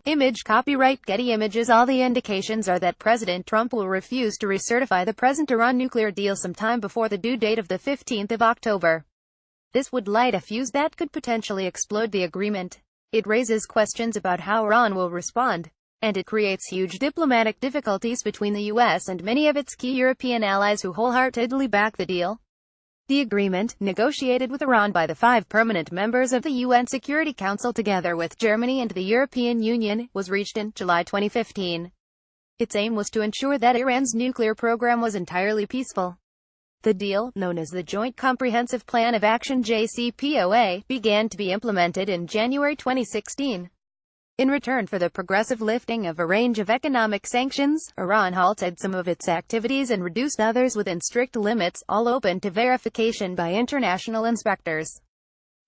Image copyright Getty Images. All the indications are that President Trump will refuse to recertify the present Iran nuclear deal sometime before the due date of the 15th of October. This would light a fuse that could potentially explode the agreement. It raises questions about how Iran will respond, and it creates huge diplomatic difficulties between the U.S. and many of its key European allies who wholeheartedly back the deal. The agreement, negotiated with Iran by the 5 permanent members of the UN Security Council together with Germany and the European Union, was reached in July 2015. Its aim was to ensure that Iran's nuclear program was entirely peaceful. The deal, known as the Joint Comprehensive Plan of Action (JCPOA), began to be implemented in January 2016. In return for the progressive lifting of a range of economic sanctions, Iran halted some of its activities and reduced others within strict limits, all open to verification by international inspectors.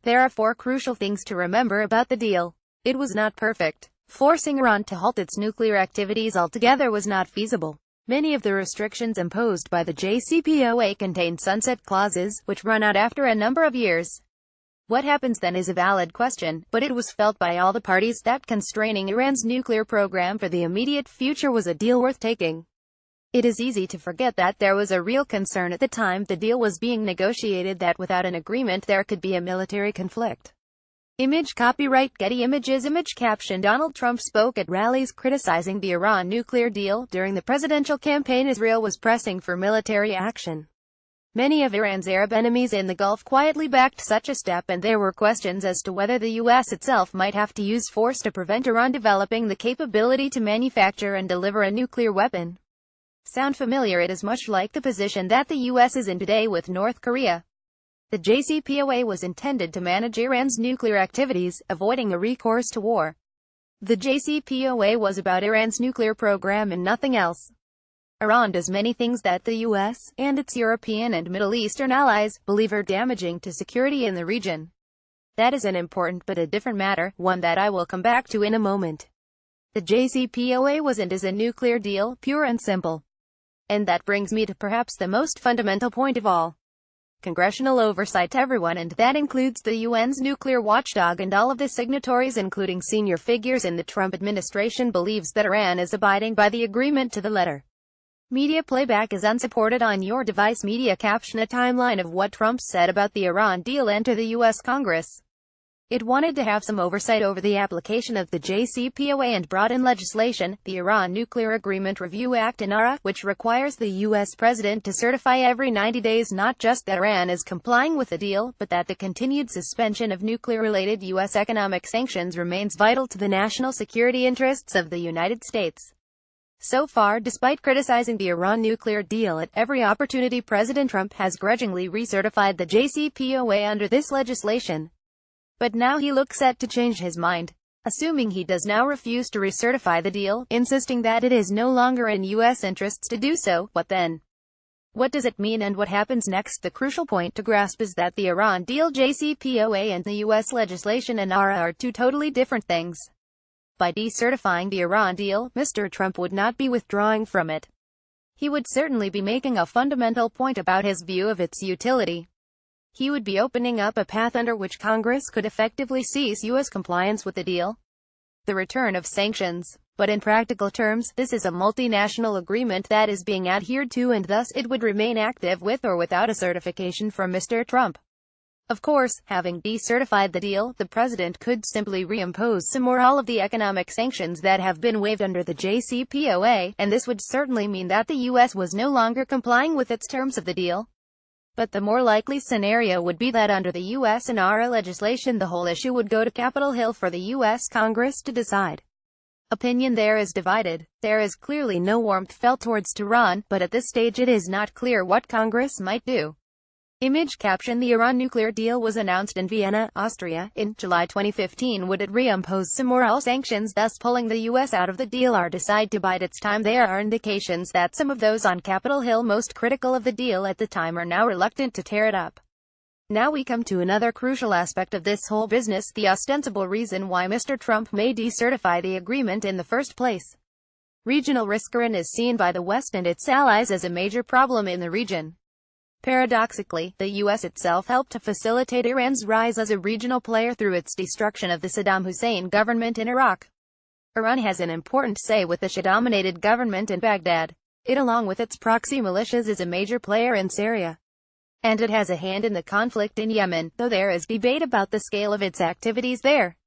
There are 4 crucial things to remember about the deal. It was not perfect. Forcing Iran to halt its nuclear activities altogether was not feasible. Many of the restrictions imposed by the JCPOA contained sunset clauses, which run out after a number of years. What happens then is a valid question, but it was felt by all the parties that constraining Iran's nuclear program for the immediate future was a deal worth taking. It is easy to forget that there was a real concern at the time the deal was being negotiated that without an agreement there could be a military conflict. Image copyright Getty Images. Image caption. Donald Trump spoke at rallies criticizing the Iran nuclear deal. During the presidential campaign, Israel was pressing for military action. Many of Iran's Arab enemies in the Gulf quietly backed such a step, and there were questions as to whether the U.S. itself might have to use force to prevent Iran developing the capability to manufacture and deliver a nuclear weapon. Sound familiar? It is much like the position that the U.S. is in today with North Korea. The JCPOA was intended to manage Iran's nuclear activities, avoiding a recourse to war. The JCPOA was about Iran's nuclear program and nothing else. Iran does many things that the U.S. and its European and Middle Eastern allies believe are damaging to security in the region. That is an important but a different matter, one that I will come back to in a moment. The JCPOA was and is a nuclear deal, pure and simple. And that brings me to perhaps the most fundamental point of all. Congressional oversight. Everyone, and that includes the UN's nuclear watchdog and all of the signatories including senior figures in the Trump administration, believes that Iran is abiding by the agreement to the letter. Media playback is unsupported on your device. Media caption. A timeline of what Trump said about the Iran deal. Enter the U.S. Congress. It wanted to have some oversight over the application of the JCPOA and brought in legislation, the Iran Nuclear Agreement Review Act (INARA), which requires the U.S. president to certify every 90 days not just that Iran is complying with the deal, but that the continued suspension of nuclear-related U.S. economic sanctions remains vital to the national security interests of the United States. So far, despite criticizing the Iran nuclear deal at every opportunity, President Trump has grudgingly recertified the JCPOA under this legislation. But now he looks set to change his mind. Assuming he does now refuse to recertify the deal, insisting that it is no longer in U.S. interests to do so, what then? What does it mean and what happens next? The crucial point to grasp is that the Iran deal JCPOA and the U.S. legislation INARA are 2 totally different things. By decertifying the Iran deal, Mr. Trump would not be withdrawing from it. He would certainly be making a fundamental point about his view of its utility. He would be opening up a path under which Congress could effectively cease U.S. compliance with the deal. The return of sanctions. But in practical terms, this is a multinational agreement that is being adhered to, and thus it would remain active with or without a certification from Mr. Trump. Of course, having decertified the deal, the president could simply reimpose some or all of the economic sanctions that have been waived under the JCPOA, and this would certainly mean that the U.S. was no longer complying with its terms of the deal. But the more likely scenario would be that under the U.S. INARA legislation the whole issue would go to Capitol Hill for the U.S. Congress to decide. Opinion there is divided. There is clearly no warmth felt towards Tehran, but at this stage it is not clear what Congress might do. Image caption. The Iran nuclear deal was announced in Vienna, Austria, in July 2015. Would it reimpose some or all sanctions, thus pulling the U.S. out of the deal, or decide to bide its time? There are indications that some of those on Capitol Hill most critical of the deal at the time are now reluctant to tear it up. Now we come to another crucial aspect of this whole business, the ostensible reason why Mr. Trump may decertify the agreement in the first place. Regional risk. Iran is seen by the West and its allies as a major problem in the region. Paradoxically, the U.S. itself helped to facilitate Iran's rise as a regional player through its destruction of the Saddam Hussein government in Iraq. Iran has an important say with the Shia-dominated government in Baghdad. It, along with its proxy militias, is a major player in Syria. And it has a hand in the conflict in Yemen, though there is debate about the scale of its activities there.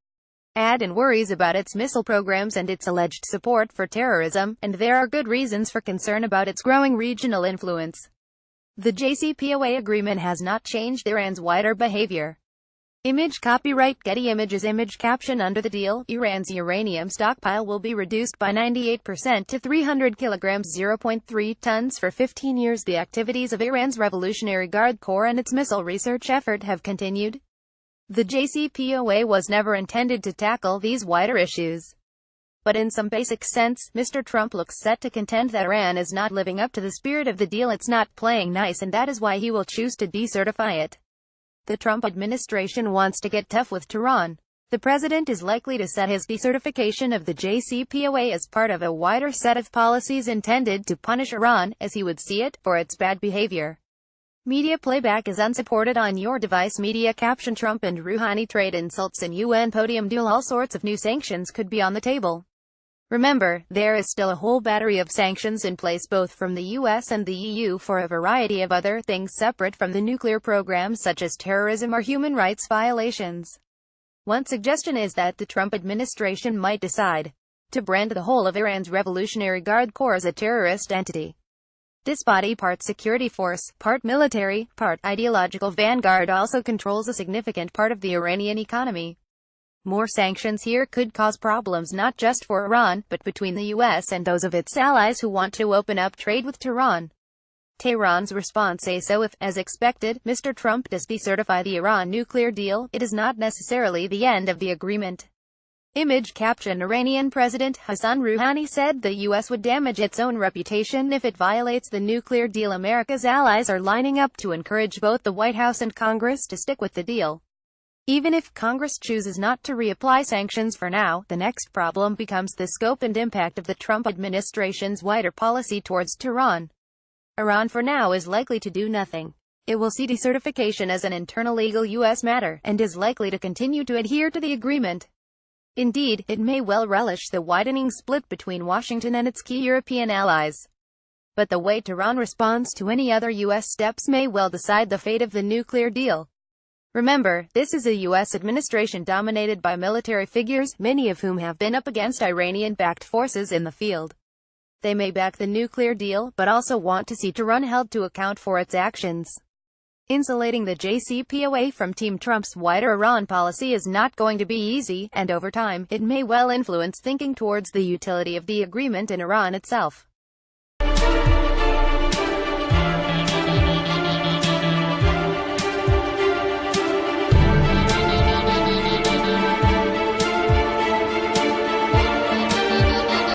Add in worries about its missile programs and its alleged support for terrorism, and there are good reasons for concern about its growing regional influence. The JCPOA agreement has not changed Iran's wider behavior. Image copyright Getty Images. Image caption under the deal, Iran's uranium stockpile will be reduced by 98% to 300 kilograms, 0.3 tons for 15 years. The activities of Iran's Revolutionary Guard Corps and its missile research effort have continued. The JCPOA was never intended to tackle these wider issues. But in some basic sense, Mr. Trump looks set to contend that Iran is not living up to the spirit of the deal. It's not playing nice, and that is why he will choose to decertify it. The Trump administration wants to get tough with Tehran. The president is likely to set his decertification of the JCPOA as part of a wider set of policies intended to punish Iran, as he would see it, for its bad behavior. Media playback is unsupported on your device. Media caption Trump and Rouhani trade insults and UN podium duel. All sorts of new sanctions could be on the table. Remember, there is still a whole battery of sanctions in place both from the US and the EU for a variety of other things separate from the nuclear program, such as terrorism or human rights violations. One suggestion is that the Trump administration might decide to brand the whole of Iran's Revolutionary Guard Corps as a terrorist entity. This body, part security force, part military, part ideological vanguard, also controls a significant part of the Iranian economy. More sanctions here could cause problems not just for Iran, but between the US and those of its allies who want to open up trade with Tehran. Tehran's response is so if, as expected, Mr. Trump does decertify the Iran nuclear deal, it is not necessarily the end of the agreement. Image caption Iranian President Hassan Rouhani said the US would damage its own reputation if it violates the nuclear deal. America's allies are lining up to encourage both the White House and Congress to stick with the deal. Even if Congress chooses not to reapply sanctions for now, the next problem becomes the scope and impact of the Trump administration's wider policy towards Tehran. Iran for now is likely to do nothing. It will see decertification as an internal legal U.S. matter, and is likely to continue to adhere to the agreement. Indeed, it may well relish the widening split between Washington and its key European allies. But the way Tehran responds to any other U.S. steps may well decide the fate of the nuclear deal. Remember, this is a U.S. administration dominated by military figures, many of whom have been up against Iranian-backed forces in the field. They may back the nuclear deal, but also want to see Tehran held to account for its actions. Insulating the JCPOA from Team Trump's wider Iran policy is not going to be easy, and over time, it may well influence thinking towards the utility of the agreement in Iran itself.